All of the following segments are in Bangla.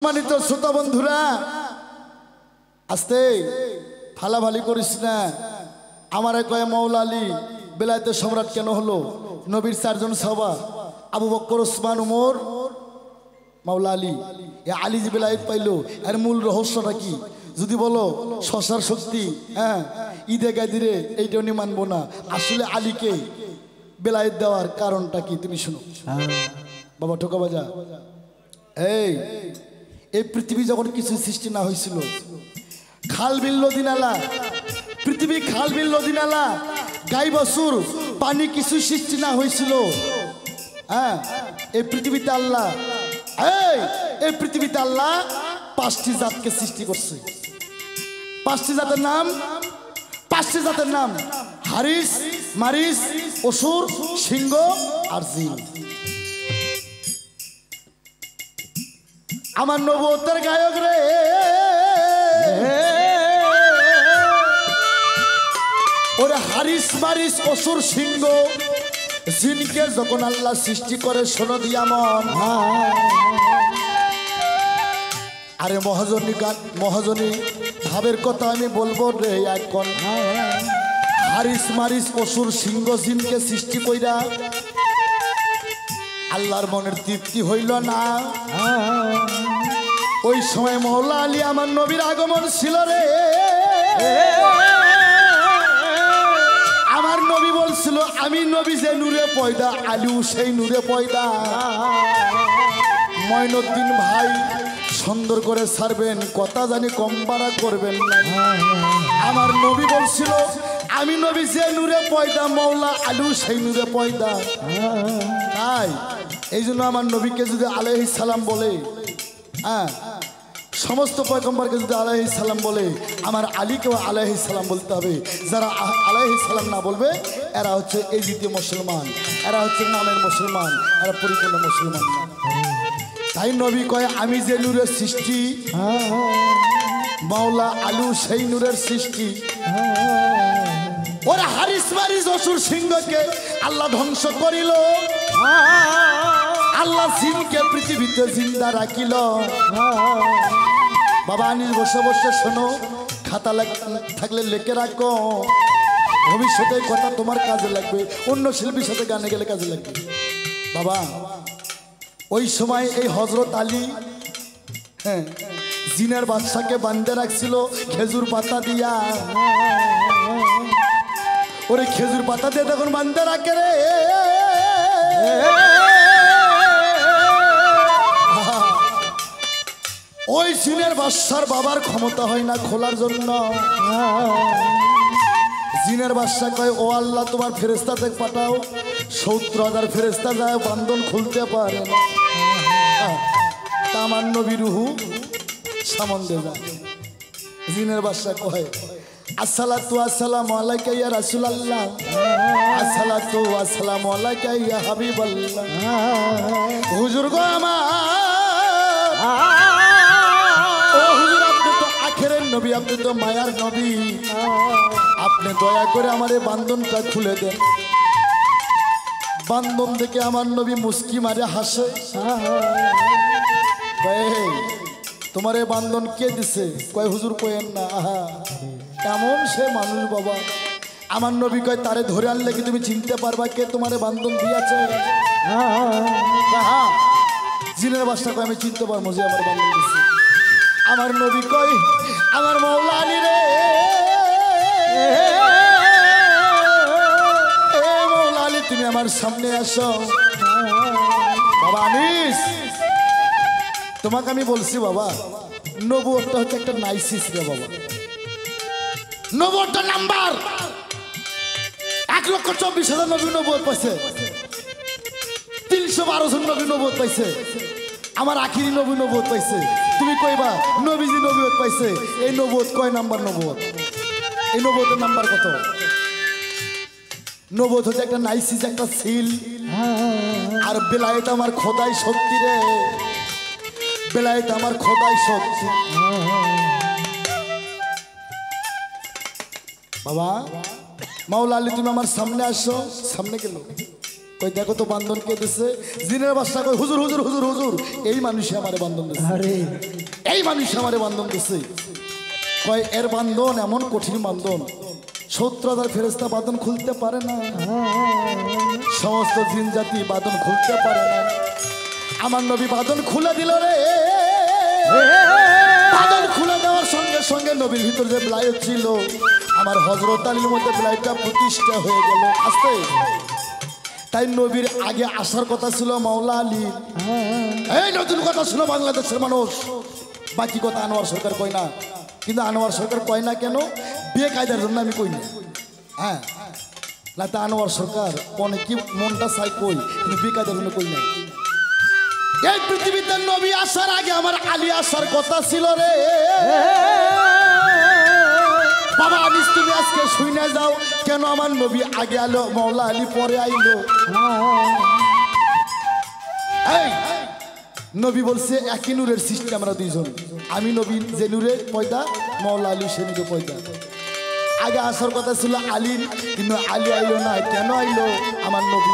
সম্মানিত শ্রোতা বন্ধুরা, আস্তে ফালাফালি করিস না। আমারে কয় মৌলা আলী বেলায়েতের সম্রাট কেন হলো? নবীর চারজন সাহাবা আবু বকর, ওসমান, উমর, মৌলা আলী। এ আলী যে বেলায়েত পাইলো এর মূল রহস্যটা কি? যদি বলো শশার শক্তি, হ্যাঁ ঈদে গাদিরে, এইটা উনি মানবো না। আসলে আলীকে বেলায়েত দেওয়ার কারণটা কি তুমি শুনো। বাবা ঠোকা বাজা। এই পৃথিবী যখন কিছু সৃষ্টি না হয়েছিল, খাল বিল নদী নালা, পৃথিবী খাল বিল নদী নালা, গাই বাছুর, পানি কিছু সৃষ্টি না হয়েছিল, হ্যাঁ এই পৃথিবীতে আল্লাহ এই পৃথিবীতে আল্লাহ 5টি জাতকে সৃষ্টি করছে। 5টি জাতের নাম, 5টি জাতের নাম হারিস, মারিস, অসুর, সিংহ আর জিন। আমার নবুয়তের গায়ক রে, ওরে হারিস, মারিস, অসুর, সিংহ, জিনকে যখন আল্লাহ সৃষ্টি করে, শোনো দিয়া মন। আরে মহাজনী ভাবের কথা আমি বলবো রে এখন। হারিস, মারিস, অসুর, সিংহ, জিনকে সৃষ্টি কইরা আল্লাহর মনের তৃপ্তি হইল না। ওই সময় মওলা আলী আমার নবীর আগমন ছিল রে। আমার নবী বলছিল, আমি নবী যে নূরে পয়দা, আলীও সেই নূরে পয়দা। মঈনুদ্দিন ভাই সুন্দর করে ছাড়বেন, কথা জানি কম বাড়া করবেন না। আমার নবী বলছিল, আমি নবী যে নূরে পয়দা, মওলা আলীও সেই নূরে পয়দা। তাই এই জন্য আমার নবীকে যদি আলাইহিস সালাম বলে, হ্যাঁ সমস্ত পয়গম্বরকে যদি আলাইহিস সালাম বলে, আমার আলীকেও আলাইহিস সালাম বলতে হবে। যারা আলাইহিস সালাম না বলবে এরা হচ্ছে এই দ্বিতীয় মুসলমান, এরা হচ্ছে নামের মুসলমান, এরা পরিপূর্ণ মুসলমান না। তাই নবী কয়, আমি যে নূরের সৃষ্টি, মাওলা আলু সেই নূরের সৃষ্টি। ওরা হারিস, মারিস, অসুর, সিংহকে আল্লাহ ধ্বংস করিল। আল্লাহ জিনকে পৃথিবীতে জিন্দা রাখিল। বাবা আনিস বসে বসে শোনো, খাতা থাকলে লেখে রাখো, ভবিষ্যতে কথা তোমার কাজে লাগবে, অন্য শিল্পীর সাথে গানে গেলে কাজে লাগবে। বাবা ওই সময় এই হযরত আলী, হ্যাঁ জিনের বাদশাকে বাঁধে রাখছিল খেজুর পাতা দিয়া। ওরে খেজুর পাতা দিয়ে তখন বাঁধে রাখে রে। ওই জিনের বাদশার বাবার ক্ষমতা হয় না খোলার জন্য। জিনের বাদশা কয়, ও আল্লাহ তোমার ফেরেশতাকে পাঠাও, 70,000 ফেরেশতা যায়, বান্ধন খুলতে পারে না। আমার নবী রুহু সামন্দে যায়। জিনের বাদশা কয়, আসসালাতু আসসালামু আলাইকা ইয়া রাসূলুল্লাহ, আসসালাতু আসসালামু আলাইকা ইয়া হাবিবাল্লাহ। হুজুর গো আমার, ও হুজুর আপনি তো আখেরের নবী, আপনি তো মায়ার নবী, আপনি দয়া করে আমার এই বান্ধনটা খুলে দেন। বান্ধন দেখে আমার নবী মুস্কি মারে হাসে। তোমার এই বান্ধন কে দিছে? কয় হুজুর কয়েন না, এমন সে মানুষ বাবা। আমার নবী কয়, তারে ধরে আনলে কি তুমি চিনতে পারবা কে তোমার বান্ধন দিয়েছে? হ্যাঁ জিনের বাদশা কয়, আমি চিনতে পারবো যে আমার বান্ধন দিছে। আমার নবী কয়, আমার মওলা আলী রে, মওলা আলী তুমি আমার সামনে আসো। বাবা আনিস, তোমাকে আমি বলছি বাবা, নবুয়তটা হচ্ছে একটা নাইসিস রে বাবা। নবুয়তটা নাম্বার 1,24,000 নবী নবুয়ত পাইছে, 312 জন নবী নবুয়ত পাইছে, আমার আখিরি নবী নবুয়ত পাইছে। তুমি কইবা নবীজি নবুয়ত পাইছে, এই নবুয়ত কয় নাম্বার নবুয়ত? এই নবুয়তের নাম্বার কত? নবুয়ত হচ্ছে একটা নাইসিস, একটা সিল। আর বেলায়েত আমার খোদাই শক্তি রে, বেলায়েত আমার খোদাই শক্তি। বাবা মাওলা আলী তুমি আমার সামনে আসো। সামনে গেল, কই দেখো তো বান্ধন কে দিছে জিনের বাদশা কই হুজুর হুজুর হুজুর হুজুর এই মানুষই আমারে বান্ধন দিছে আরে এই মানুষই আমারে বান্ধন দিছে কয় এর বান্ধন এমন কঠিন বান্ধন 70,000 ফেরেশতা বাঁধন খুলতে পারে না সমস্ত জিন জাতি বাঁধন খুলতে পারে না আমার নবী বাঁধন খুলে দিল রে বাঁধন খুলে দেওয়ার সঙ্গে সঙ্গে নবীর ভিতর যে ব্লাইট ছিল আমার হযরত আলীর মধ্যে ব্লাইটটা প্রতিষ্ঠা হয়ে গেল আস্তে তাই নবীর আগে আসার কথা ছিল মাওলা আলী এই নতুন কথা ছিল বাংলাদেশের মানুষ বাকি কথা আনোয়ার সরকার কয় না কিন্তু আনোয়ার সরকার কয় না কেন বেকায়দার জন্য আমি কই না হ্যাঁ না তা আনোয়ার সরকার অনেক কি মনটা চাই কই কিন্তু বেকায়দার জন্য কই না এই পৃথিবীতে নবী আসার আগে আমার আলী আসার কথা ছিল রে বাবা আনিস তুমি আজকে শুনে যাও কেন আমার নবী আগে আলো মাওলা আলী পরে আইলো এই নবী বলছে একই নূরের সৃষ্টি আমরা দুইজন আমি নবী যে নূরে পয়দা মাওলা আলী সে নূরে পয়দা আগে আসার কথা ছিল আলীর কিন্তু আলী আইলো না কেন আইলো আমার নবী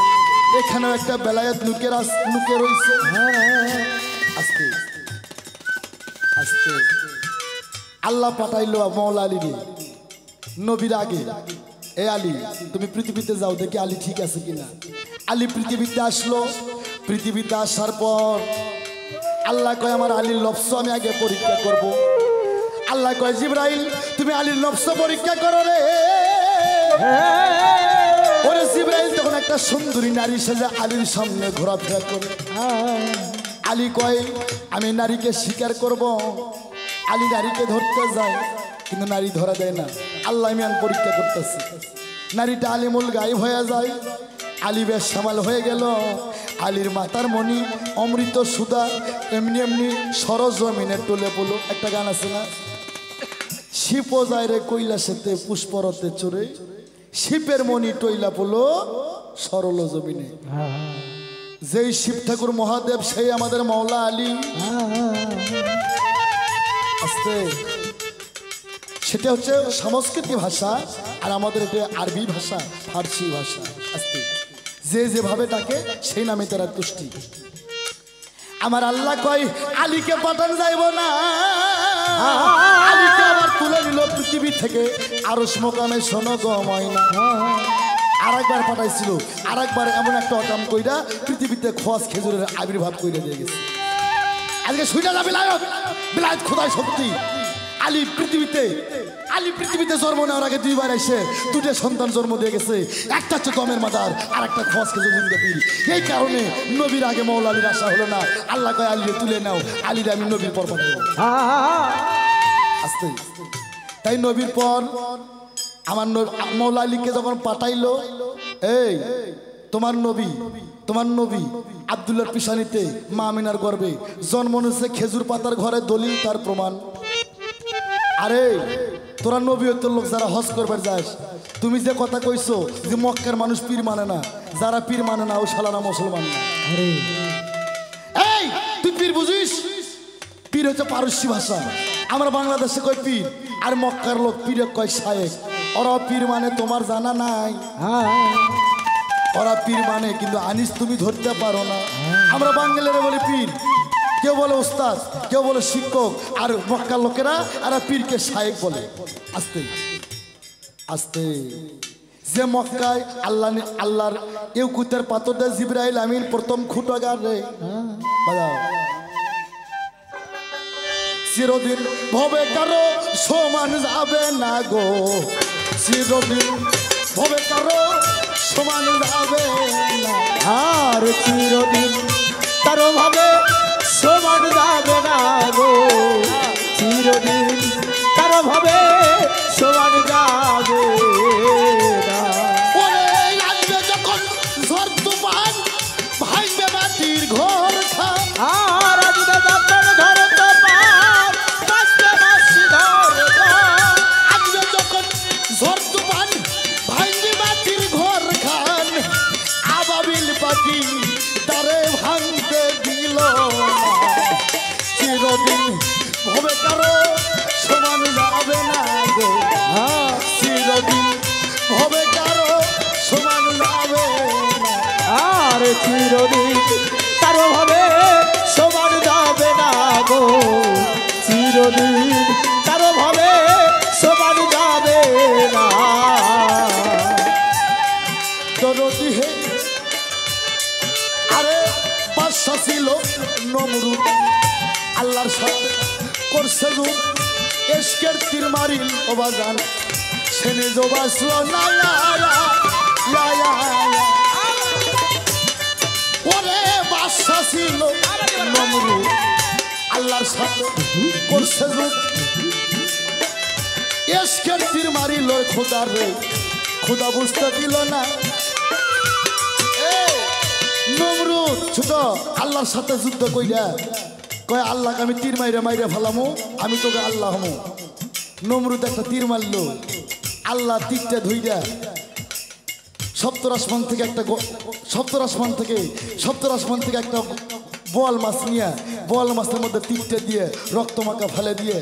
এখানেও একটা বেলায়েত লুকে রয়েছে আস্তে আস্তে আল্লাহ পাঠাইলো মাওলা আলী নবীর আগে এ আলী তুমি পৃথিবীতে যাও দেখি আলী ঠিক আছে কিনা আলী পৃথিবীতে আসলো পৃথিবীতে আসার পর আল্লাহ কয় আমার আলীর নফস আমি আগে পরীক্ষা করব আল্লাহ কয় জিবরাইল তুমি আলীর নফস পরীক্ষা করো রে ওরে জিবরাইল তখন একটা সুন্দরী নারী সেজে আলীর সামনে ঘোরাফেরা করে আলী কয় আমি নারীকে স্বীকার করব আলী নারীকে ধরতে যায় কিন্তু নারী ধরা দেয় না আল্লাহ মিয়ান পরীক্ষা করতেছে নারীটা আলিমুল গায়েব হয়ে যায় আলী বেশ সামাল হয়ে গেল আলীর মাতার মণি অমৃত সুধা এমনি এমনি সরজমিনে টলে পড়লো একটা গান আছে না শিপ যায় রে কৈলাসেতে পুষ্পরতে চড়ে শিপের মণি টইলা পড়লো সরল জমিনে যেই শিব ঠাকুর মহাদেব সেই আমাদের মাওলা আলী আস্তে সেটা হচ্ছে সংস্কৃত ভাষা আর আমাদের এটা আরবি ভাষা ফার্সি ভাষা আস্তে যে যেভাবে ডাকে সেই নামে তারা তুষ্টি আমার আল্লাহ কয় আলীকে পাঠান যাইব না আলীকে আবার তুলে নিল পৃথিবী থেকে আরশ মোকামে শোনো গো ময়না আরেকবার পাঠাইছিল আরেকবার এমন একটা অকাম কইরা পৃথিবীতে খোয়াজ খেজুরের আবির্ভাব কইরা দিয়ে গেছে আজকে শুইনা যাবে বিলায়ত খোদাই সত্যি আলী পৃথিবীতে জন্ম নেওয়ার আগে দুইবার এসে দুটো সন্তান জন্ম দিয়ে গেছে একটা হচ্ছে দমের মাদার আর একটা খোয়াজ খেজুর জিন্দাপির এই কারণে নবীর আগে মাওলা আলীর আশা হলো না আল্লাহ কয় আলীরে তুলে নাও আলীরে আমি নবীর পর পাঠাবো আস্তে তাই নবীর পর আমার মাওলা আলীকে যখন পাঠাইলো এই তোমার নবী আব্দুল্লাহর পিছানিতে মা আমিনার গর্ভে জন্ম নিয়েছে খেজুর পাতার ঘরে দলিল তার প্রমাণ আরে তোরা নবী তোর লোক যারা হজ করবার যাস তুমি যে কথা কইছো যে মক্কার মানুষ পীর মানে না যারা পীর মানে না ও শালারা মুসলমান না এই তুই পীর বুঝিস পীর হচ্ছে পারস্যি ভাষা আমরা বাংলাদেশে কই পীর আর মক্কার লোক পীর কয় শায়েখ ওরা পীর মানে তোমার জানা নাই ওরা পীর মানে কিন্তু আনিস তুমি ধরতে পারো না আমরা বাঙালিরা বলি পীর কেউ বলে ওস্তাদ কেউ বলে শিক্ষক আর মক্কার লোকেরা আর পীরকে শায়েক বলে আস্তে আস্তে যে মক্কায় আল্লাহর ইউকুতের পাথর দিয়ে জিবরাইল আমিন প্রথম খুঁটাগার রে বাজাও চিরদিন ভবে কারো সমান যাবে না গো চিরদিন ভবে কারো সমান যাবে না আর চিরদিন কারো ভাবে সমান যাবে না গো চিরদিন কারো ভাবে সমান যাবে না লাগবে যখন ঝড় তুফান ভাঙবে মাটির ঘর খান আর আসবে যখন ধর তুফান বাঁচবে বাঁচি ধর আসবে যখন ঝড় তুফান ভাঙবে মাটির ঘর খান আবাবিল পাখি তারে ভাঙতে দিল চিরদিন ভবে কারো সমান যাবে না গো চিরদিন ভবে কারো সমান যাবে না চিরদিন তার ভাবে সমান যাবে না গো চিরদিন তার ভাবে সমান যাবে না দরদি হে আরে বাদশা ছিল নমরুদ আল্লাহর সাথে করছে যুগ এশকের তীর মারিল ও বাজান সেনে জবাসলো না ওরে বাদশা ছিল নমরুদ আল্লাহর সাথে করছে যুগ এশকের তীর মারিল খোদার রে খোদা বুঝতে দিল না নমরুদ ছোট আল্লাহর সাথে যুদ্ধ কইরা কয় আল্লাহকে আমি তীর মাইরে মাইরে ফেলামো আমি তোকে আল্লাহ হমো নমরুদ একটা তীর মারলো আল্লাহ তীরটা ধইরা সপ্তর আসমান থেকে একটা বোয়াল মাছ নিয়ে বোয়াল মাছের মধ্যে তীরটা দিয়ে রক্তমাখা ফেলে দিয়ে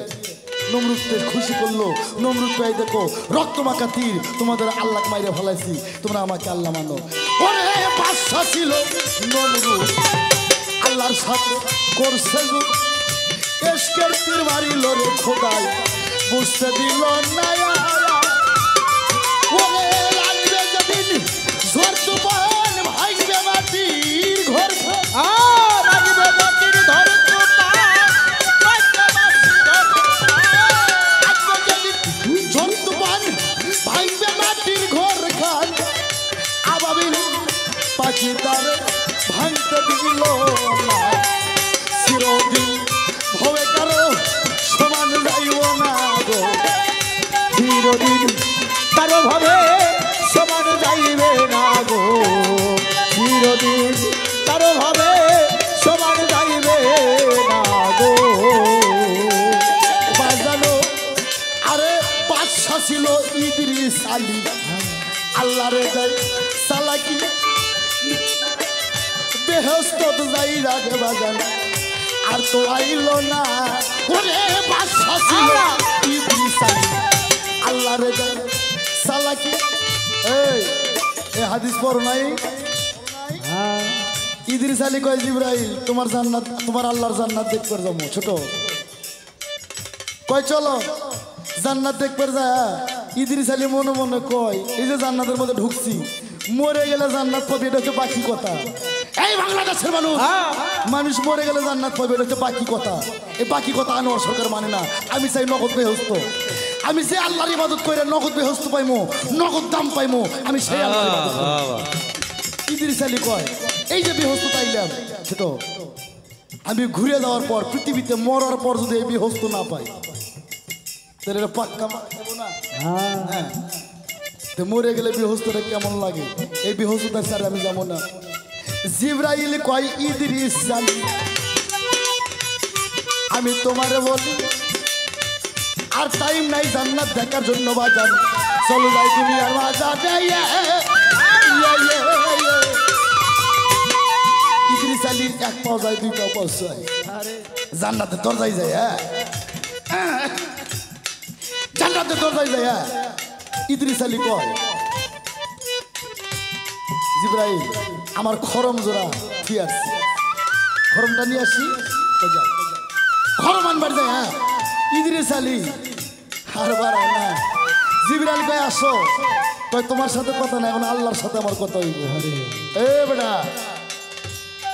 নমরুদকে খুশি করলো নমরুদ ভাই দেখো রক্তমাখা তীর তোমাদের আল্লাহ মাইরে ফেলাইছি তোমরা আমাকে আল্লাহ মানো ওরে বাদশা ছিল নমরুদ আল্লাহর সাথে করছে এশকের তীর মারিল রে খোদাই বুঝতে দিল না ওরে লাগবে যেদিন ঝড় তুফান ভাঙবে মাটির ঘর লাগবে মাটির ঘর ঝড় তুফান ভাঙবে মাটির ঘর খান আবাবিল পাখি তার ভাঙতে দিল না চিরদিন ভবে কারো সমান যাইব না গো চিরদিন কারো ভাবে সমান যাইবে না গো চিরদিন কারো ভাবে সমান যাইবে না গো বাজানো আরে বাদশা ছিল ইদ্রিস আলী আল্লাহরে দেয় সালাকি বেহেশত যাই রাগে বাজান আর তো আইল না ওরে বাদশা ছিল ইদ্রিস আলী আল্লাহরে দেয় সালাকি এই হাদিস পড়ো নাই ইদ্রিস আলী কয় জিবরাইল তোমার জান্নাত তোমার আল্লাহর জান্নাত দেখতে যাবো ছোট কয় চলো জান্নাত দেখতে যায় ইদ্রিস আলী মনে মনে কয় এই যে জান্নাতের মধ্যে ঢুকছি মরে গেলে জান্নাত পাবে এটা হচ্ছে বাকি কথা এই বাংলাদেশের মানুষ মরে গেলে জান্নাত পাবে এটা হচ্ছে বাকি কথা এই বাকি কথা আনোয়ার সরকার মানে না আমি চাই নগদ বেহস্ত আমি যে আল্লাহর ইবাদত করে নগদ বেহস্ত পাইমো নগদ দাম পাইমো আমি সেই আল্লাহর ইবাদত ইদ্রিস আলী কয় এই যে বেহস্ত পাইলাম ছোট আমি ঘুরে যাওয়ার পর পৃথিবীতে মরার পর যদি এই বেহস্ত না পাই তাহলে এটা পাক্কা না হ্যাঁ তো মরে গেলে বেহস্তটা কেমন লাগে এই বেহস্ততার স্যার আমি যাবো না জিবরাইল কয় ইদ্রিস আলী আমি তোমারে বলি আর টাইম নাই জান্নাত দেখার জন্য বাজান চলো যাই তুমি আর বাজাতে ইদ্রিস আলীর এক পাও যায় দুই পাও পৌঁছায় জান্নাতের দরজায় যায় হ্যাঁ জান্নাতের দরজায় যায় হ্যাঁ ইদ্রিস আলী কয় জিবরাইল আমার খরম জোড়া ঠিক আছে খরমটা নিয়ে আসি তো যাও খরম আনবার যায় হ্যাঁ ইদ্রিস আলী আর বাড়ায় না জিবরাইল কয় আসো কয় তোমার সাথে কথা নাই এখন আল্লাহর সাথে আমার কথা হইব এ বেটা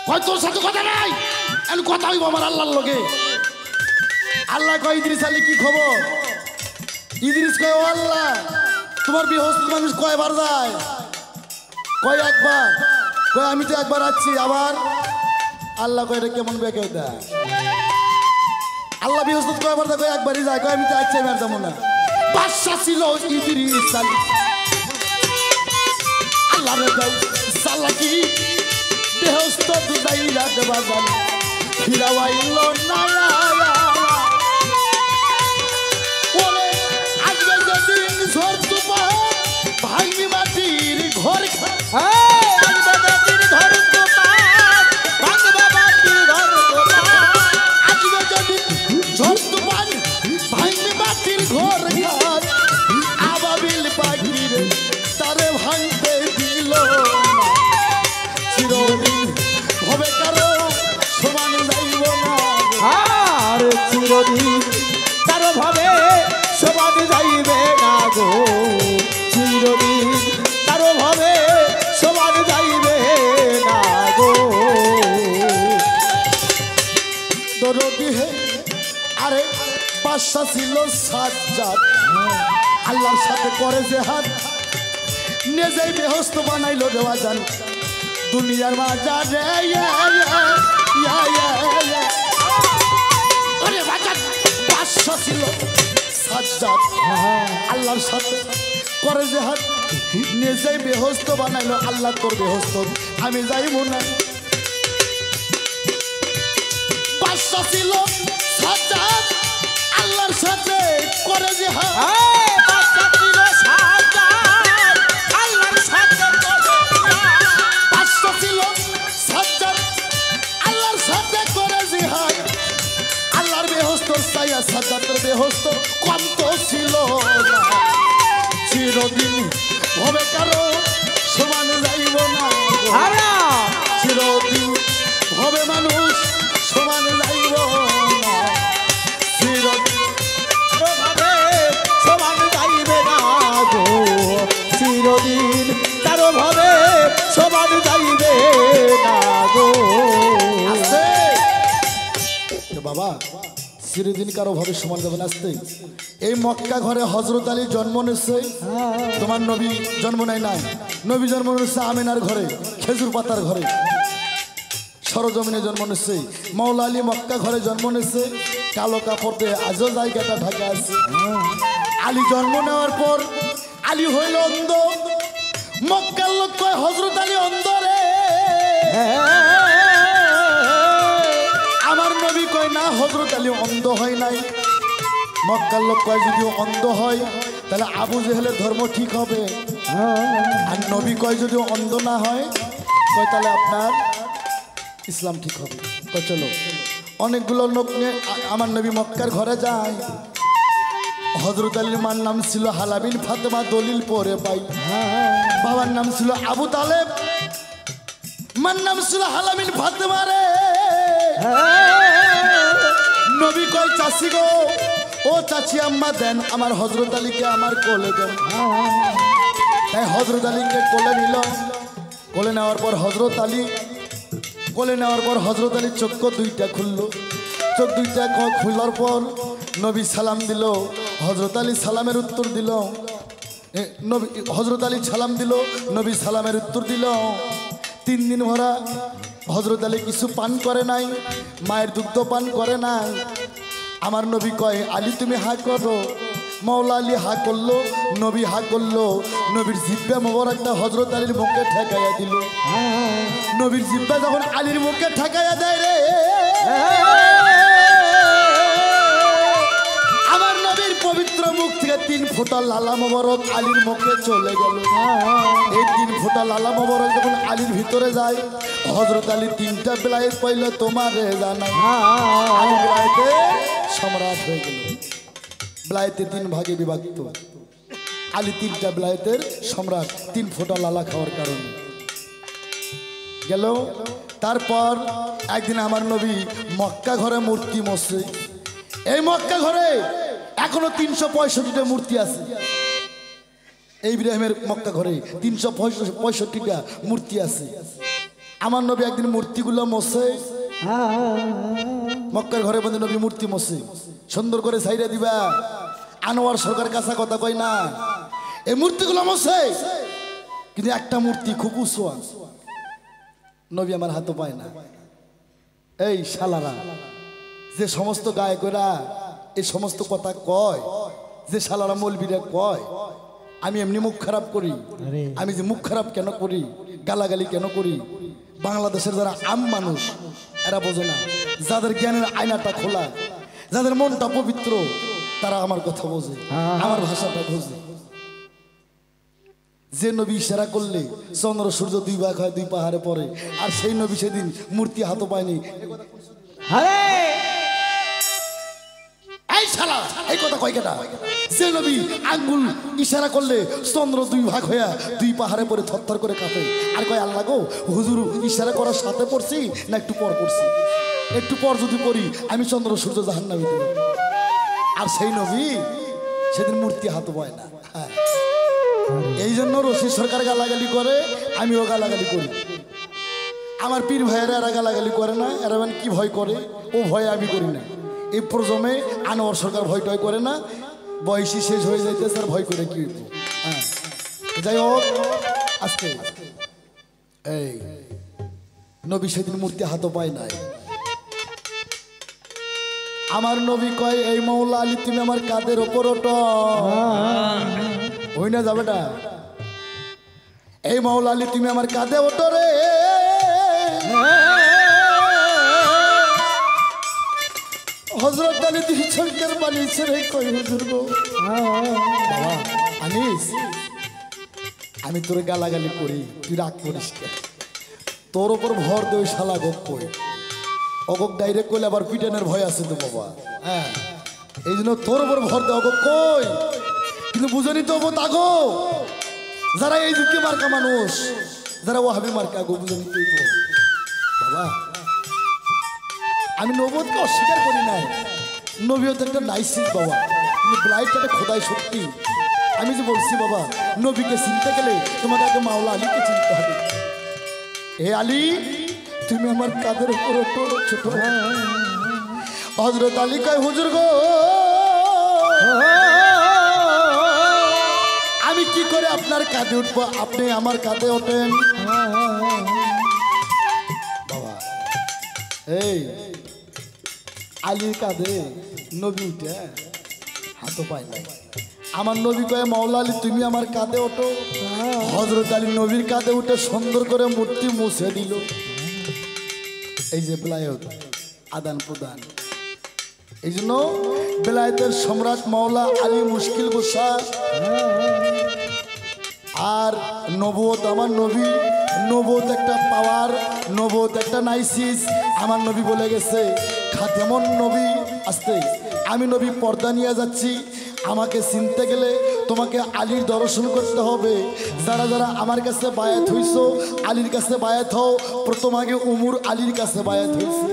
কয় তোর সাথে কথা নাই এখন কথা হইব আমার আল্লাহর লগে আল্লাহ কয় ইদ্রিস আলী কি খবর ইদ্রিস কয় ও আল্লাহ তোমার বিহস্ত মানুষ কয়বার যায় কয় একবার কয় আমি তো একবার আছি আবার আল্লাহ কয় এটা কেমন বেকে দেয় আল্লাহ বিহস্ত কয়বার যায় কয় একবারই যায় কয় আমি তো আছি আমি আর যাবো না বাদশা ছিল ইদ্রিস আলী আল্লাহ রে দাও সালাকি বেহস্ত যাই রাতে বাজান ফিরাওয়াইল না ঝড় তুফান ভাঙবি মাটির ঘর আসবে যদি ঝড় তুফান ভাঙবি মাটির ঘর আবাবিল পাখির তারে ভাঙতে দিল চিরদিন চিরদিন কারো ভাবে সমান যাইবে না গো চিরদিন কারো ভাবে সমান যাইবে না গো দরদি হে আরে বাদশা ছিল সাজ্জাদ আল্লাহর সাথে করে যে হাত নিজেই বেহস্ত বানাইলো দেওয়া যান দুনিয়ার বাজারে আরে বাজার বাদশা ছিল সাজ্জাদ আল্লাহর সাথে করে যে হাত নিজেই বেহস্ত বানাইলো আল্লাহ তোর বেহস্ত আমি যাইব না বাদশা ছিল সাজ্জাদ আল্লাহর সাথে করে যে হাত বাচ্চা ছিল সাজ্জাদ আল্লাহর সাথে বাদশা ছিল সাজ্জাদ আল্লাহর সাথে করে যে হাত আল্লাহর বেহস্ত সাইয়া সাজ্জাদের বেহস্ত কম তো ছিল না চিরদিন হবে কারো সমান যাইব না চিরদিন হবে মানুষ সমান যাইব না চিরদিন ভাবে সমান যাইবে না গো চিরদিন কারো ভাবে সমান যাইবে না গো আসতে বাবা চিরদিন কারো ভাবে সমান যাবে না আসতে এই মক্কা ঘরে হযরত আলী জন্ম নিচ্ছে তোমার নবী জন্ম নেয় নাই নবী জন্ম নিচ্ছে আমিনার ঘরে খেজুর পাতার ঘরে সরজমিনে জন্ম নিচ্ছে মাওলা আলী মক্কা ঘরে জন্ম নিচ্ছে কালো কাপড়ে আজও জায়গাটা ঢাকা আছে আলী জন্ম নেওয়ার পর আলী হইল অন্ধ মক্কার লোক কয় হযরত আলী অন্ধ রে আমার নবী কয় না হযরত আলী অন্ধ হয় নাই মক্কার লোক কয় যদি অন্ধ হয় তাহলে আবু জেহেলের ধর্ম ঠিক হবে আর নবী কয় যদি অন্ধ না হয় কয় তাহলে আপনার ইসলাম ঠিক হবে কয় চলো অনেকগুলো লোক নিয়ে আমার নবী মক্কার ঘরে যায় হযরত আলীর মার নাম ছিল হালা বিন ফাতেমা দলিল পরে পাই বাবার নাম ছিল আবু তালেব মার নাম ছিল হালা বিন ফাতেমা রে নবী কয় চাচি গো ও চাচি আম্মা দেন আমার হযরত আলীকে আমার কোলে দেন তাই হযরত আলীকে কোলে নিল কোলে নেওয়ার পর হযরত আলী চোখ দুইটা খুললো চোখ দুইটা খোলার পর নবী সালাম দিল হযরত আলী সালামের উত্তর দিল নবী হযরত আলী সালাম দিল নবী সালামের উত্তর দিল 3 দিন ভরা হযরত আলী কিছু পান করে নাই মায়ের দুগ্ধ পান করে নাই আমার নবী কয় আলী তুমি হা করো মাওলা আলী হা করলো নবী হা করলো নবীর জিব্বা মোবারকটা হযরত আলীর মুখে ঠেকাইয়া দিল নবীর জিব্বা যখন আলীর মুখে ঠেকাইয়া দেয় রে আমার নবীর পবিত্র মুখ থেকে 3 ফোঁটা লালা মোবারক আলীর মুখে চলে গেল এই 3 ফোঁটা লালা মোবারক যখন আলীর ভিতরে যায় হযরত আলী 3টা বেলায়েত পাইল তোমারে জানাই আলী বেলায়েতে সম্রাট হয়ে গেল বেলায়েতে 3 ভাগে বিভক্ত আলী 3টা বেলায়েতের সম্রাট 3 ফোঁটা লালা খাওয়ার কারণে গেল তারপর একদিন আমার নবী মক্কা ঘরে মূর্তি মসে এই মক্কা ঘরে এখনো 365টা মূর্তি আছে এই ইব্রাহিমের মক্কা ঘরে 365টা মূর্তি আছে আমার নবী একদিন মূর্তিগুলো মসে মক্কার ঘরে বন্ধু নবী মূর্তি মসে সুন্দর করে ছাইরা দিবা আনোয়ার সরকার কাছে কথা কয় না এই মূর্তিগুলো মসে কিন্তু একটা মূর্তি খুব উঁচু নবী আমার হাতও পায় না এই শালারা যে সমস্ত গায়করা এই সমস্ত কথা কয় যে শালারা মৌলবীরা কয় আমি এমনি মুখ খারাপ করি আমি যে মুখ খারাপ কেন করি গালাগালি কেন করি বাংলাদেশের যারা আম মানুষ এরা বোঝে না যাদের জ্ঞানের আয়নাটা খোলা যাদের মনটা পবিত্র তারা আমার কথা বোঝে আমার ভাষাটা বোঝে যে নবী ইশারা করলে চন্দ্র সূর্য 2 ভাগ হয় 2 পাহাড়ে পড়ে আর সেই নবী সেদিন মূর্তি হাতও পায়নি এই শালা এই কথা কয় কেটা যে নবী আঙ্গুল ইশারা করলে চন্দ্র 2 ভাগ হইয়া 2 পাহাড়ে পড়ে থরথর করে কাঁপে আর কয় আল্লাহ গো হুজুর ইশারা করার সাথে পড়ছি না একটু পর পড়ছি একটু পর যদি পড়ি আমি চন্দ্র সূর্য জাহান্নামে দেব আর সেই নবী সেদিন মূর্তি হাতে পায় না। হ্যাঁ, এই জন্য রশিদ সরকার গালাগালি করে, আমিও গালাগালি করি। আমার পীর ভাইয়েরা এরা গালাগালি করে না, এরা মানে কি ভয় করে, ও ভয় আমি করি না। এই প্রজমে আনোয়ার সরকার ভয় টয় করে না, বয়সী শেষ হয়ে যাইতেছে আর ভয় করে কি। হ্যাঁ, যাই হোক, আজকে এই নবী সেদিন মূর্তি হাতে পায় নাই। আমার নবী কয়, এই মৌলা আলী তুমি আমার কাঁধের ওপর ওঠো। হই না যাবেটা, এই মৌলা আলী তুমি আমার কাঁধে ওঠো রে। হযরত আলী দুই চোখের পানি ছেড়ে কই, হুজুর গো বাবা আনিস, আমি তোর গালাগালি করি, তুই রাগ করিস কেন? তোর ওপর ভর দে, ওই শালা গোপ কই, অগক ডাইরেক্ট করলে আবার পিটানের ভয় আছে তো বাবা। হ্যাঁ, এই জন্য তোর ওপর ভর দে, অগক কই। কিন্তু বুঝনি তো তাগো, যারা এই যুগে মার্কা মানুষ, যারা ওয়াহাবি মার্কা গো, বুঝনি তুই বাবা। আমি নবুয়তকে অস্বীকার করি নাই, নবীয়ত একটা নাইসিস বাবা, কিন্তু ব্লাইটটা খোদাই সত্যি। আমি যে বলছি বাবা, নবীকে চিনতে গেলে তোমাকে আগে মাওলা আলীকে চিনতে হবে। হে আলী তুমি আমার কাঁধের উপর ওঠো। ছোট হযরত আলী কয়, হুজুর গো আমি কি করে আপনার কাঁধে উঠবো, আপনি আমার কাঁধে ওঠেন। বাবা এই আলীর কাঁধে নবী উঠে হাত পায় না। আমার নবী কয়, মাওলা আলী তুমি আমার কাঁধে ওঠো। হযরত আলী নবীর কাঁধে উঠে সুন্দর করে মূর্তি মুছে দিল। এই যে বেলায়েত আদান প্রদান, এই জন্য বেলায়েতের সম্রাট মাওলা আলী মুশকিল গোসা। আর নবুয়ত আমার নবী, নবুয়ত একটা পাওয়ার, নবুয়ত একটা নাইসিস। আমার নবী বলে গেছে খাতেমন নবী। আসতে আমি নবী পর্দা নিয়ে যাচ্ছি, আমাকে চিনতে গেলে তোমাকে আলীর দর্শন করতে হবে। যারা যারা আমার কাছে বায়াত হইছো, আলীর কাছে বায়াত হও। প্রথম আগে উমর আলীর কাছে বায়াত হইছে,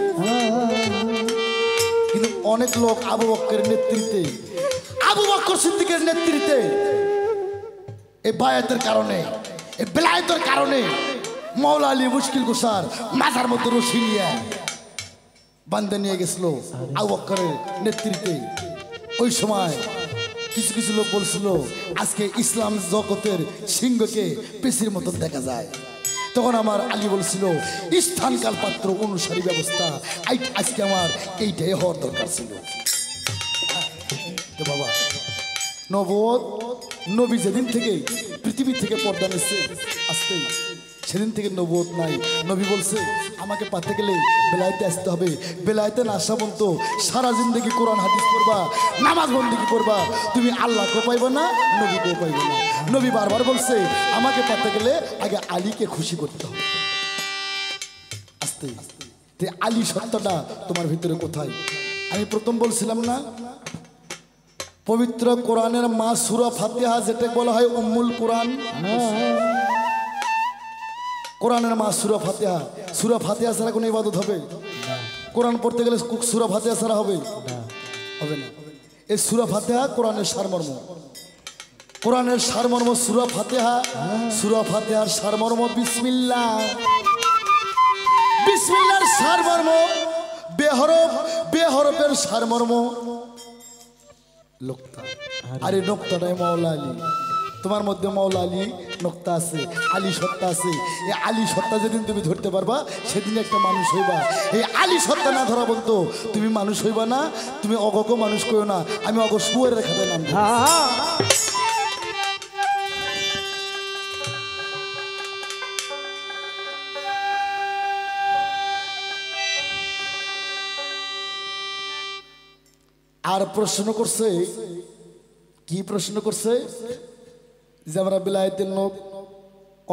কিন্তু অনেক লোক আবু বকরের নেতৃত্বে, আবু বকর সিদ্দিকের নেতৃত্বে এই বায়াতের কারণে, এই বেলায়েতের কারণে মাওলা আলী মুশকিল গোসার মাথার মধ্যে রশি নিয়ে বান্ধে নিয়ে গেছিল আবু বকরের নেতৃত্বে। ওই সময় কিছু কিছু লোক বলছিল আজকে ইসলাম জগতের সিংহকে পেশির মতন দেখা যায়। তখন আমার আলী বলছিল স্থানকাল পাত্র অনুসারী ব্যবস্থা, আজকে আমার এইটাই হওয়ার দরকার ছিল। তো বাবা নবুয়ত, নবী যেদিন থেকে পৃথিবী থেকে পর্দা নিচ্ছে আসতে, সেদিন থেকে নবুয়ত নাই। নবী বলছে আমাকে পাতে গেলে বেলায়েতে আসতে হবে। বেলায়েতে না আসা পর্যন্ত সারা জিন্দগি কোরআন হাদিস পড়বা, নামাজ বন্দেগী করবা, তুমি আল্লাহকেও পাইবা না, নবীকেও পাইবা না। নবী বারবার বলছে আমাকে পাতে গেলে আগে আলীকে খুশি করতে হবে। আসতে আলী সত্যটা তোমার ভিতরে কোথায়? আমি প্রথম বলছিলাম না, পবিত্র কোরআনের মা সূরা ফাতিহা, যেটা বলা হয় উম্মুল কোরআন। কোরআনের মা সূরা ফাতিহা, সূরা ফাতিহা ছাড়া কোনো ইবাদত হবে? কোরআন পড়তে গেলে সূরা ফাতিহা ছাড়া হবে? হবে না। এই সূরা ফাতিহা কোরআনের সারমর্ম, কোরআনের সারমর্ম সূরা ফাতিহা। সূরা ফাতিহার সারমর্ম বিসমিল্লাহ, বিসমিল্লাহর সারমর্ম বেহরফ, বেহরফের সারমর্ম লোকতা। আরে নোক্তাটাই মাওলা আলী। তোমার মধ্যে মাওলা আলী নোক্তা আছে, আলী সত্তা আছে। এই আলী সত্তা যেদিন তুমি ধরতে পারবা সেদিন একটা মানুষ হইবা। এই আলী সত্তা না ধরা বলতো তুমি মানুষ হইবা না। তুমি অগক মানুষ করো না, আমি অগ শুয়ারের খাতে নাম। আর প্রশ্ন করছে, কি প্রশ্ন করছে? যে আমরা বেলায়েতের লোক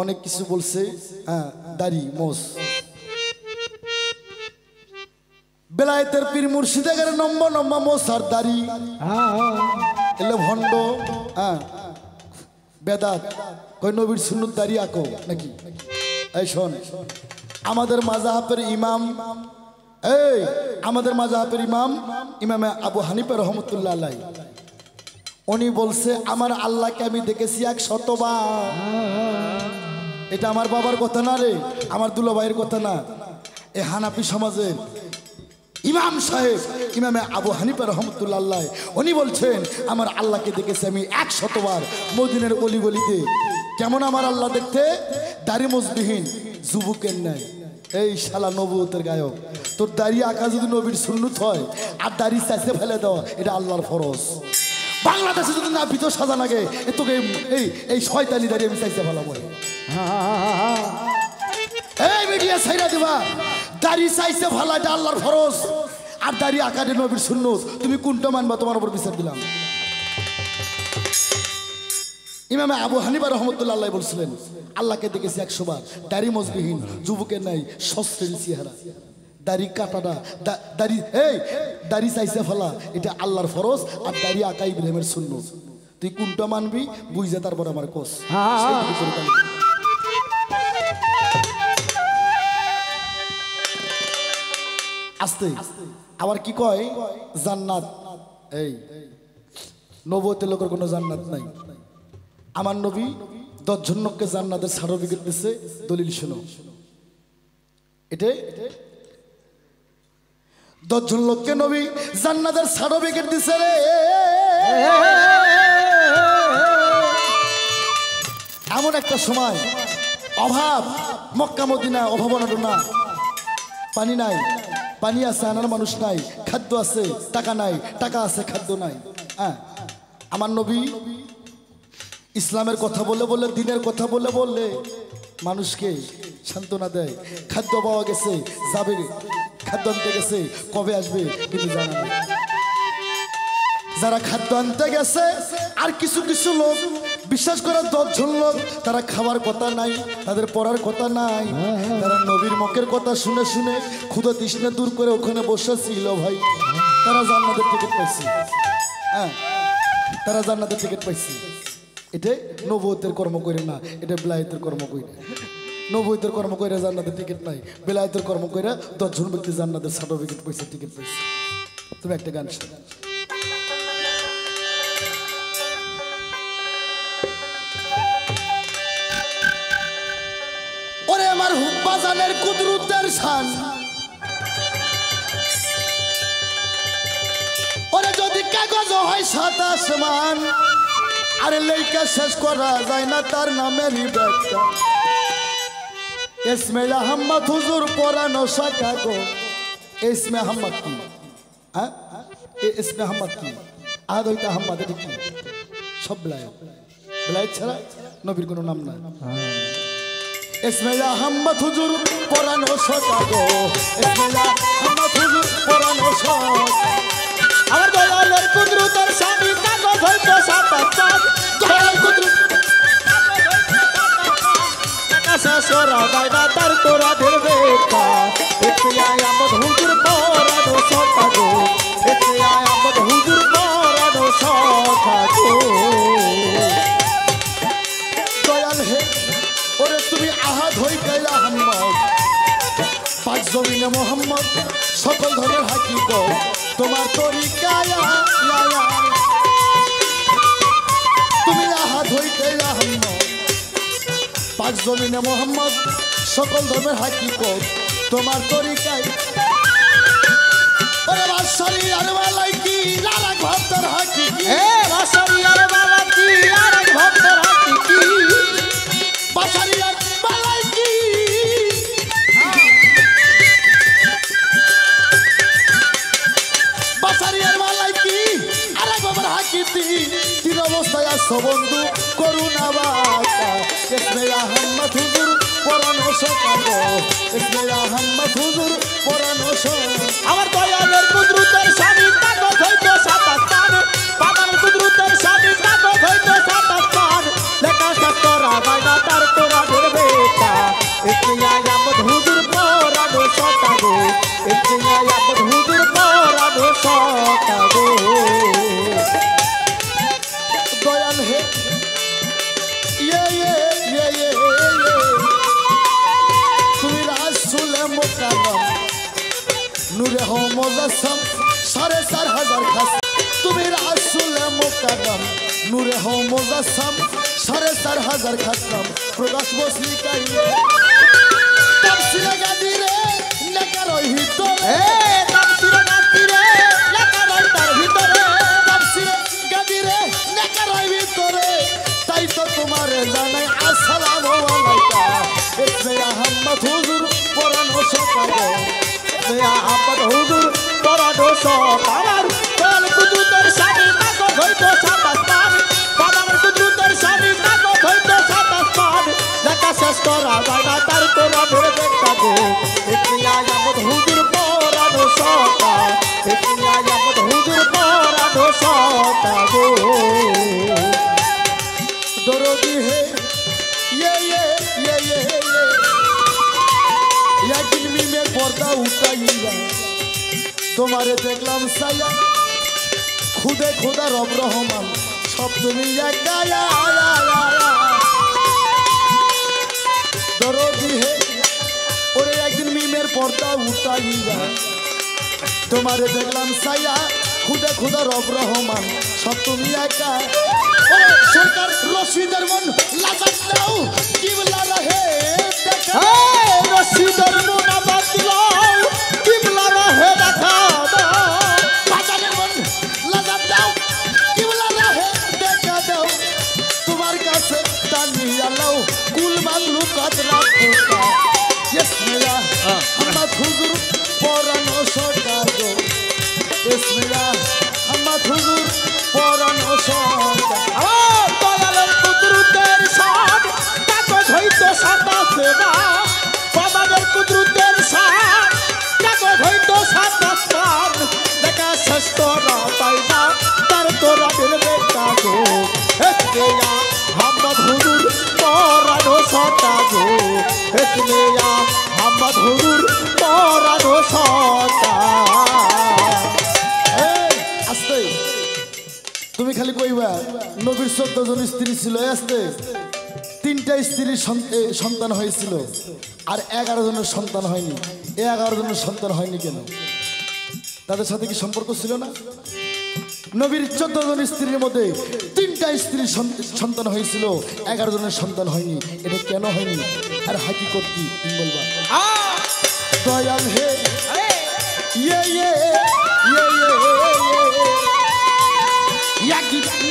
অনেক কিছু বলছে। হ্যাঁ, দাড়ি মোস, বেলায়েতের পীর মুর্শিদের নম্বর নম্বর মোস আর দাড়ি এলে ভণ্ড। হ্যাঁ, বেদাত কই নবীর সুন্নত দাড়ি আঁকো নাকি? এই শোন, আমাদের মাযহাবের ইমাম এই আমাদের মাযহাবের ইমামে আবু হানিফা রহমতুল্লাহ আলাইহি উনি বলছে আমার আল্লাহকে আমি দেখেছি 100 বার। এটা আমার বাবার কথা না রে, আমার দুলাভাইয়ের কথা না। এই হানাফি সমাজের ইমাম সাহেব ইমামে আবু হানিফা রহমতুল্লাহ আলাইহি উনি বলছেন আমার আল্লাহকে দেখেছি আমি 100 বার মদিনার অলিগলিতে। কেমন আমার আল্লাহ দেখতে? দাড়ি মুজবিহীন, যুবকের নাই। এই শালা নবুয়তের গায়ক, তোর দাড়ি আঁকা যদি নবীর সুন্নত হয় আর দাড়ি চাইতে ফেলে দেওয়া এটা আল্লাহর ফরজ। বাংলাদেশে যদি না ভিতর সাজা লাগে তোকে এই এই শয়তানি দাড়ি আমি চাইতে ফেলাবো। এই মিডিয়া ছাইরা দিবা, দাড়ি চাইতে ফেলা এটা আল্লাহর ফরজ আর দাড়ি আঁকাটা নবীর সুন্নত। তুমি কোনটা মানবা? তোমার উপর বিচার দিলাম। ইমামে আবু হানিফা রহমতুল্লাহ আলাইহি বলছিলেন আল্লাহকে দেখেছি 100 বার, দাড়ি মজবিহীন, যুবকের নাই, সস্ত্রীল চেহারা, দাড়ি কাটাটা, দাড়ি এই দাড়ি চাইছে ফেলা এটা আল্লাহর ফরজ আর দাড়ি আঁকা ইব্রাহিমের সুন্নত। তুই কোনটা মানবি বুঝে তারপর আমার কোস। আস্তে আবার কি কয় জান্নাত, এই নবুয়তের লোকের কোনো জান্নাত নাই। আমার নবী 10 জন লোককে জান্নাতের সার্টিফিকেট দিচ্ছে। দলিল শোনো, এটা 10 জন লোককে নবী জান্নাতের সার্টিফিকেট দিচ্ছে রে। এমন একটা সময় অভাব, মক্কা মদিনা অভাব না, পানি নাই, পানি আছে আনার মানুষ নাই, খাদ্য আছে টাকা নাই, টাকা আছে খাদ্য নাই। হ্যাঁ, আমার নবী ইসলামের কথা বলে বলে, দিনের কথা বলে বললে মানুষকে সান্ত্বনা দেয়। খাদ্য পাওয়া গেছে, যাবে, খাদ্য আনতে গেছে, কবে আসবে কিন্তু জানা নেই। যারা খাদ্য আনতে গেছে আর কিছু কিছু লোক, বিশেষ করে 10 জন লোক, তারা খাবার কথা নাই, তাদের পড়ার কথা নাই, তারা নবীর মুখের কথা শুনে শুনে ক্ষুধা তৃষ্ণা দূর করে ওখানে বসেছিল। ভাই তারা জান্নাতের টিকিট পাইছে। হ্যাঁ, তারা জান্নাতের টিকিট পাইছে। এটা নবুয়তের কর্ম করে না, এটা বেলায়েতের কর্ম করে। নবুয়তের কর্ম করে জান্নাতের টিকিট নাই, বেলায়েতের কর্ম করে 10 জন ব্যক্তি জান্নাতের সার্টিফিকেট পাইছে, টিকিট পাইছে। তুমি একটা গান শোনো। ওরে আমার হুব্বা জানের কুদরতের শান, ওরে যদি কাগজ হয় 7 আসমান, আরে লেখা শেষ করা যায় না তার নামেরই ব্যাখ্যা। ইসমে আহমদ হুজুর পরানো শাখা গো। ইসমে আহমদ কি? হ্যাঁ, ইসমে আহমদ কি? আদৈত আহমদ, এটা কি? সব বেলায়েত, বেলায়েত ছাড়া নবীর কোনো নাম নাই। ইসমে আহমদ হুজুর পরানো শাখা গো। ইসমে আহমদ হুজুর পরানো শাখা। আমার দয়ালের কুদরতের স্বামী কাগজ হইতো 7 আসমান, দয়ালের কুদরত শেষরা যায় না তার তোরা ধরবে কা। ইসমে আহমদ হুজুর পরানো শাখা গো। ইসমে আহমদ হুজুর পরানো শাখা গো। দয়াল হে ওরে তুমি আহাদ হইতে আহমদ, 5 জমিনে মোহাম্মদ, সকল ধরনের হাকিকত তোমার তরিকায়। তুমি আহাদ হইতে আহমদ, 5 জমিনে মোহাম্মদ, সকল ধর্মের হাকিকত তোমার তরিকায়। ওরে বাদশাহী আর মালাইকি আর এক ভক্তের হাকিকি। এ বাসারি আর বালাকি আর এক ভক্তের হাকিকি। বাদশাহী আর মালাইকি, বাদশাহী আর মালাইকি আর এক বাবার হাকিতি। 3 অবস্থায় আছো বন্ধু করুণা বাকা। ইসমে আহমদ হুজুর পরানো শাখা গো। ইসমে আহমদ হুজুর পরানো শাখা। আমার দয়ালের কুদরতের স্বামী কাগজ হইতো 7 আসমান, বাবার কুদরতের স্বামী কাগজ হইতো 7 আসমান। লেখা শেষ করা যায় না তার তোরা ধরবে কা। ইসমে আহমদ হুজুর পরানো শাখা গো। ইসমে আহমদ হুজুর পরানো শাখা গো। দয়াল হে তুমি রাসূলে মুকাররম লাগাম নূরে হও মোজাসাম 4,500 খাতনাম প্রকাশ বসলি কাইলে তাফসিরে গাদিরে লেখা রই ভিতরে তাফসিরে গাদিরে লেখা রই তার ভিতরে তাফসিরে গাদিরে লেখা রই ভিতরে তাই তো তোমারে জানাই আসসালামু আলাইকা ইসমে আহমদ হুজুর পরানো সকালে আহমদ হুজুর পরানো সকাল দয়াল কুদরতের শানে তাকো হইতো সাত আসমান বাবার কুদরতের শানে তাকো হইতো সাত আসমান লেখা শেষ করা যায় না তার কোরআনের বেতাগো ইসমে আহমদ হুজুর পরানো সকাল ইসমে আহমদ হুজুর পরানো সকাল दरोगी है ये या गिलमी में पर्दा उठाइया तुम्हारे देखलाम साया खुदे खुदा रब रहमान सब তুমি একায়া दरोगी है ওরে একদিন মিমের পর্দা উঠাইয়া তোমারে দেখলাম সায়া খুদে খুদা রব রহমান সব তুমি একা ওরে সরকার রশিদের মন লাগাত দাও কিবলা রহে দেখা রশিদের মন আবাদ দাও কিবলা রহে দেখা দাও বাজারের মন লাগাত দাও কিবলা রহে দেখা দাও তোমার কাছে টানিয়া লাও কুল মাগলু কতরা ফুটা ইয়েস মেরা আমরা হুজুর পরানো সরকার গো ইয়েস মেরা আমরা হুজুর পরানো সরকার আমার দয়ালের কুদরতের শান কাগজ হইতো সাতাশে না বাবাদের কুদরতের শান কাগজ হইতো সাতাশমান দেখা শেষ করা তাই না তার তোরা বেরবে কাগো এসমেয়া হাম্মদ হুজুর পরানো সতাগো এসমেয়া হাম্মদ হুজুর পরানো সতা আস্তে তুমি খালি কইবা নবীর 14 জন স্ত্রী ছিল আস্তে 3টা স্ত্রীর সন্তান হয়েছিল আর 11 জনের সন্তান হয়নি 11 জনের সন্তান হয়নি কেন তাদের সাথে কি সম্পর্ক ছিল না নবীর 14 জন স্ত্রীর মধ্যে 3টা স্ত্রীর সন্তান হয়েছিল 11 জনের সন্তান হয়নি এটা কেন হয়নি আর হাকিকত কি তুমি বলবা দয়াল হে ইয়ে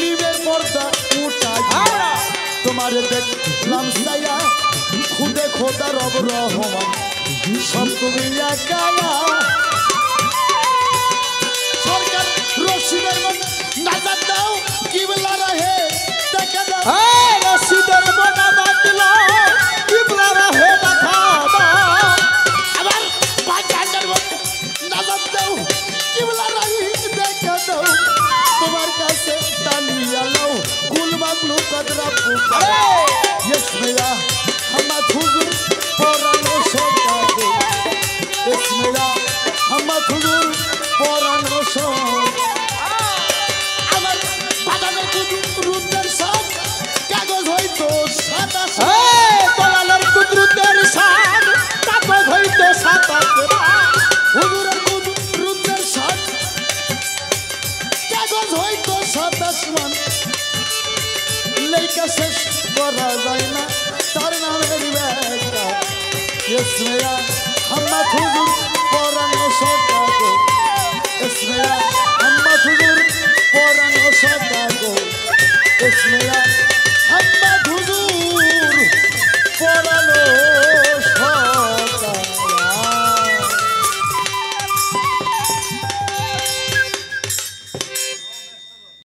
নিবের পর্দা উঠাই তোমার দেখলাম সায়া খুদে খোদা রব রহমান সব তুমি একায়া সরকার রশিদের মন নাজাত দাও কিবলা রহে দেখা দাও রশিদের মন আবাদ দাও কিবলা রহে দেখা দাও আবার বাজারের মন নাজাত দাও কিবলা রহে দেখা দাও তোমার কাছে টানিয়া লাও কুল মাগলু কদরা ফুকা ইয়েস মেরা হামাদ হুজুর পরানো সকালে ইয়েস মেরা হামাদ হুজুর পরানো সকালে আমার বাজারের কুদরতের সব কাগজ হইতো সাতাশ দয়ালের কুদরতের শান কাগজ হইতো সাতাশে হুজুরের কুদরতের সব কাগজ হইতো 27 মান লেখা শেষ করা যায় না তার নামের ব্যাখ্যা ইয়েস মেরা হাম্মদ হুজুর পরানো সকালে ইয়েস মেরা হাম্মদ হুজুর পরানো সকালে ইয়েস মেরা